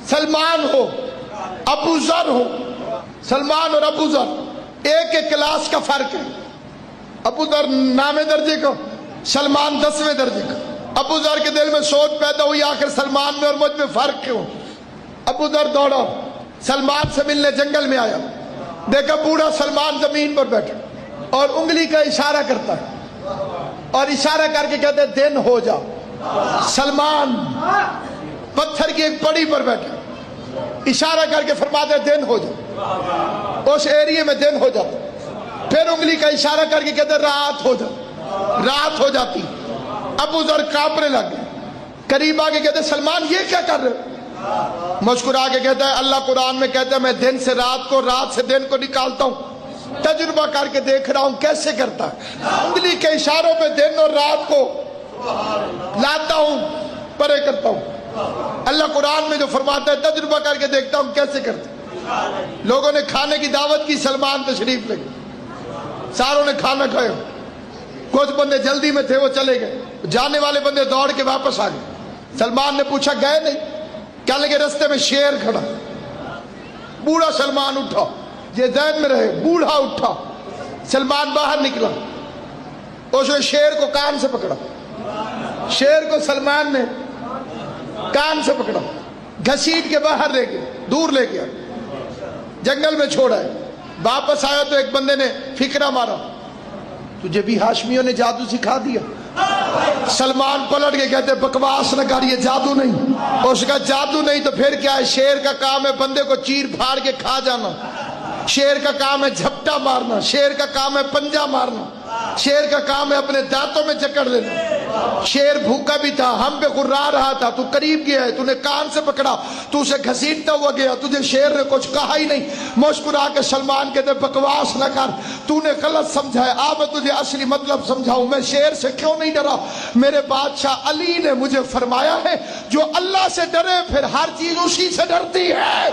سلمان ہو ابو ذر ہو، سلمان اور ابو ذر ایک ایک کلاس کا فرق ہے۔ ابو ذر 9ویں درجے کا، سلمان 10ویں درجے کا۔ ابو ذر کے دل میں سوچ پیدا ہوئی آخر سلمان میں اور مجھ میں فرق کیوں؟ ابو ذر دوڑا سلمان سے ملنے جنگل میں آیا، دیکھا بوڑھا سلمان زمین پر بیٹھا اور انگلی کا اشارہ کرتا ہے اور اشارہ کر کے کہتے ہیں دن ہو جا۔ سلمان پتھر کی ایک پڑی پر بیٹھا، اشارہ کر کے فرماتے ہیں دن ہو جا۔ اس ایریے میں دن ہو جاتا، پھر انگلی کا اشارہ کر کے کہتے ہیں رات ہو جا، رات ہو جاتی۔ ابو ذر کانپنے لگ گئے، قریب آگے کہتے ہیں سلمان یہ کیا کر رہے ہو؟ مسکرا کے کہتا ہے اللہ قرآن میں کہتا ہے میں دن سے رات کو، رات سے دن کو نکالتا ہوں، تجربہ کر کے دیکھ رہا ہوں کیسے کرتا ہے، انگلی کے اشاروں پہ دن اور رات کو لاتا ہوں، پرے کرتا ہوں۔ اللہ قرآن میں جو فرماتا ہے تجربہ کر کے دیکھتا ہوں کیسے کرتا ہے۔ لوگوں نے کھانے کی دعوت کی، سلمان تشریف لے گئے، ساروں نے کھانا کھایا، کچھ بندے جلدی میں تھے وہ چلے گئے، جانے والے بندے دوڑ کے واپس آ گئے۔ سلمان نے پوچھا گئے نہیں؟ کیا لگے رستے میں شیر کھڑا۔ بوڑھا سلمان اٹھا، یہ ذہن میں رہے، بوڑھا اٹھا، سلمان باہر نکلا، اس نے شیر کو کان سے پکڑا، شیر کو سلمان نے کان سے پکڑا، گھسیٹ کے باہر لے گیا، دور لے گیا، جنگل میں چھوڑا ہے۔ واپس آیا تو ایک بندے نے فکرہ مارا، تجھے بھی ہاشمیوں نے جادو سکھا دیا؟ سلمان پلٹ کے کہتے بکواس نہ کر، یہ جادو نہیں۔ اس کا جادو نہیں تو پھر کیا ہے؟ شیر کا کام ہے بندے کو چیر پھاڑ کے کھا جانا، شیر کا کام ہے جھپٹا مارنا، شیر کا کام ہے پنجہ مارنا، شیر کا کام ہے اپنے دانتوں میں جکڑ لینا۔ شیر بھوکا بھی تھا، ہم پہ غرا رہا تھا، تو قریب گیا ہے، تو نے کان سے پکڑا، تو اسے گھسیٹتا ہوا گیا، تجھے شیر نے کچھ کہا ہی نہیں۔ مسکرا کے سلمان کہتے بکواس نہ کر، تو نے غلط سمجھا ہے، آ میں تجھے اصلی مطلب سمجھاؤں۔ میں شیر سے کیوں نہیں ڈرا؟ میرے بادشاہ علی نے مجھے فرمایا ہے جو اللہ سے ڈرے پھر ہر چیز اسی سے ڈرتی ہے۔